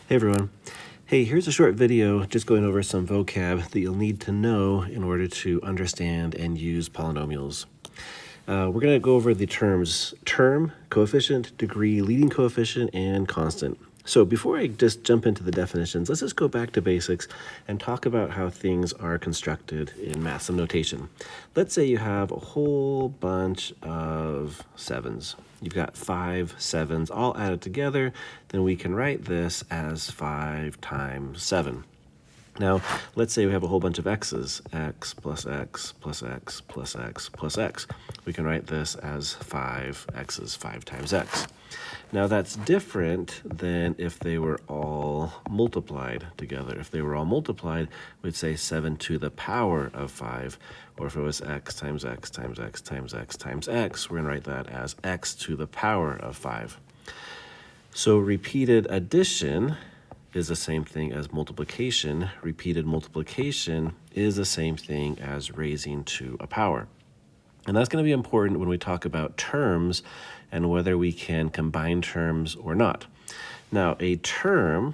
Hey everyone. Hey, here's a short video just going over some vocab that you'll need to know in order to understand and use polynomials. We're going to go over the terms term, coefficient, degree, leading coefficient, and constant. So before I just jump into the definitions, let's just go back to basics and talk about how things are constructed in math notation. Let's say you have a whole bunch of sevens. You've got 5 sevens all added together, then we can write this as 5 times 7. Now, let's say we have a whole bunch of x's, x plus x plus x plus x plus x. We can write this as 5 x's, 5 times x. Now, that's different than if they were all multiplied together. If they were all multiplied, we'd say 7 to the power of 5. Or if it was x times x times x times x times x, we're going to write that as x to the power of 5. So repeated addition is the same thing as multiplication. Repeated multiplication is the same thing as raising to a power. And that's going to be important when we talk about terms and whether we can combine terms or not. Now, a term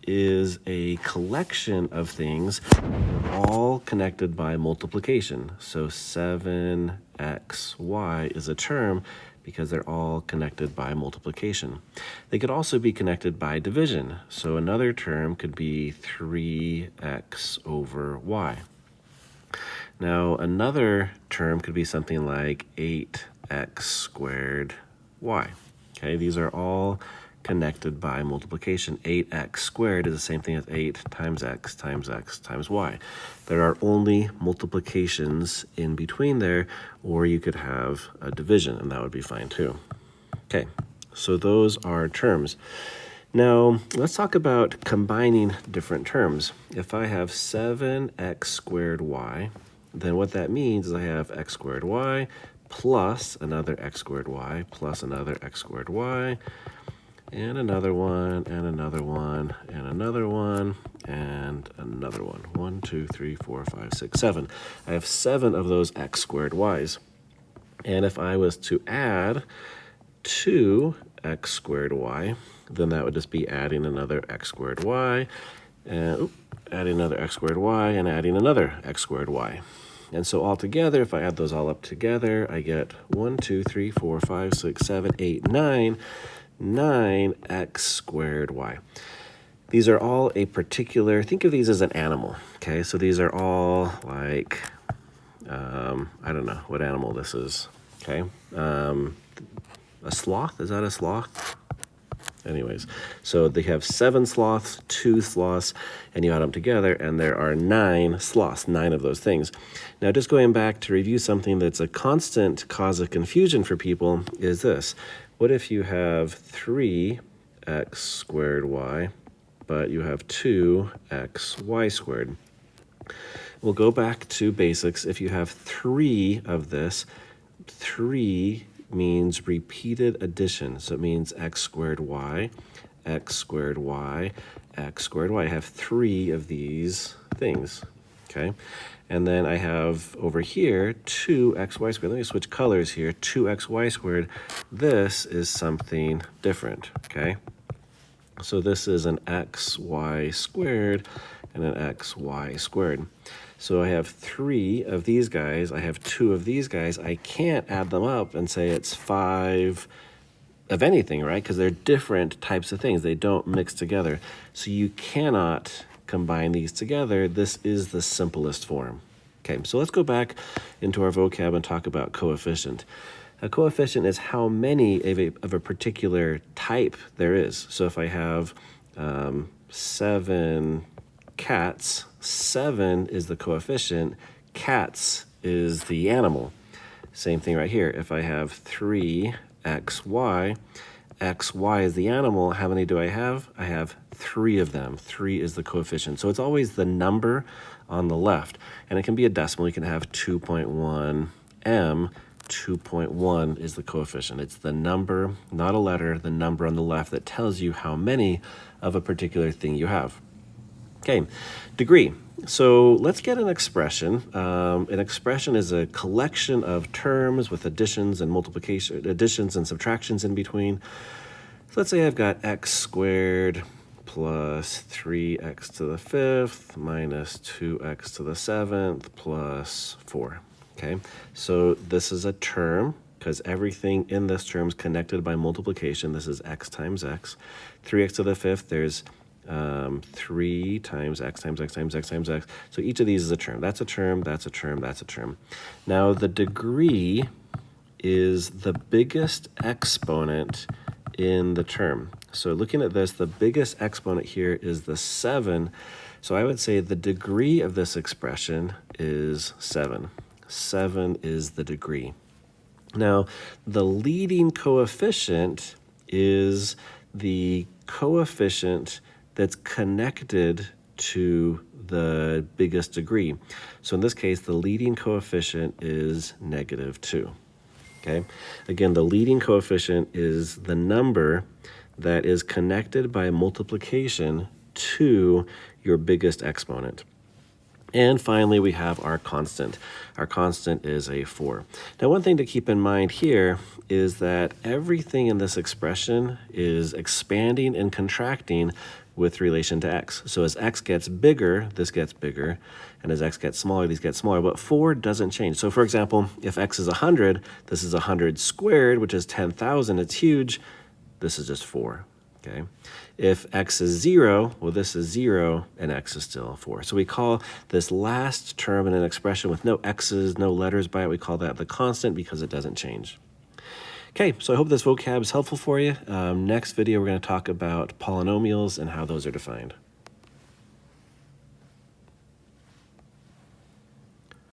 is a collection of things all connected by multiplication. So 7xy is a term because they're all connected by multiplication. They could also be connected by division. So another term could be 3x over y. Now another term could be something like 8x squared y. Okay, these are all connected by multiplication. 8x squared is the same thing as 8 times x times x times y. There are only multiplications in between there, or you could have a division, and that would be fine too. Okay, so those are terms. Now, let's talk about combining different terms. If I have 7x squared y, then what that means is I have x squared y plus another x squared y plus another x squared y, and another one, and another one, and another one, and another one. 1, 2, 3, 4, 5, 6, 7. I have 7 of those x squared y's. And if I was to add 2x squared y, then that would just be adding another x squared y, and adding another x squared y, and adding another x squared y. And so altogether, if I add those all up together, I get 1, 2, 3, 4, 5, 6, 7, 8, 9. 9x squared y. These are all a particular, think of these as an animal, okay? So these are all like, I don't know what animal this is, okay? A sloth, is that a sloth? Anyways, so they have 7 sloths, 2 sloths, and you add them together, and there are 9 sloths, 9 of those things. Now, just going back to review something that's a constant cause of confusion for people is this. What if you have 3x squared y, but you have 2xy squared? We'll go back to basics. If you have 3 of this, 3 means repeated addition. So it means x squared y, x squared y, x squared y. I have 3 of these things, okay? And then I have over here 2xy squared. Let me switch colors here. 2xy squared. This is something different, okay? So this is an xy squared and an xy squared. So I have 3 of these guys. I have 2 of these guys. I can't add them up and say it's 5 of anything, right? Because they're different types of things. They don't mix together. So you cannot combine these together. This is the simplest form. Okay, so let's go back into our vocab and talk about coefficient. A coefficient is how many of a particular type there is. So if I have 7 cats, 7 is the coefficient, cats is the animal. Same thing right here. If I have 3xy, xy is the animal. How many do I have? I have 3 of them. 3 is the coefficient. So it's always the number on the left. And it can be a decimal. You can have 2.1m. 2.1 is the coefficient. It's the number, not a letter, the number on the left that tells you how many of a particular thing you have. Okay, degree. So let's get an expression. An expression is a collection of terms with additions and multiplication, additions and subtractions in between. So let's say I've got x squared plus 3x to the 5th minus 2x to the 7th plus 4. Okay, so this is a term because everything in this term is connected by multiplication. This is x times x. 3x to the 5th, there's 3 times x times x times x times x. So each of these is a term. That's a term, that's a term, that's a term. Now the degree is the biggest exponent in the term. So looking at this, the biggest exponent here is the 7. So I would say the degree of this expression is 7. 7 is the degree. Now, the leading coefficient is the coefficient that's connected to the biggest degree. So in this case, the leading coefficient is -2. Okay? Again, the leading coefficient is the number that is connected by multiplication to your biggest exponent. And finally, we have our constant. Our constant is a 4. Now, one thing to keep in mind here is that everything in this expression is expanding and contracting with relation to x. So as x gets bigger, this gets bigger, and as x gets smaller, these get smaller, but 4 doesn't change. So for example, if x is 100, this is 100 squared, which is 10,000, it's huge. This is just 4. Okay. If x is 0, well, this is 0, and x is still 4. So we call this last term in an expression with no x's, no letters by it, we call that the constant because it doesn't change. Okay, so I hope this vocab is helpful for you. Next video, we're going to talk about polynomials and how those are defined.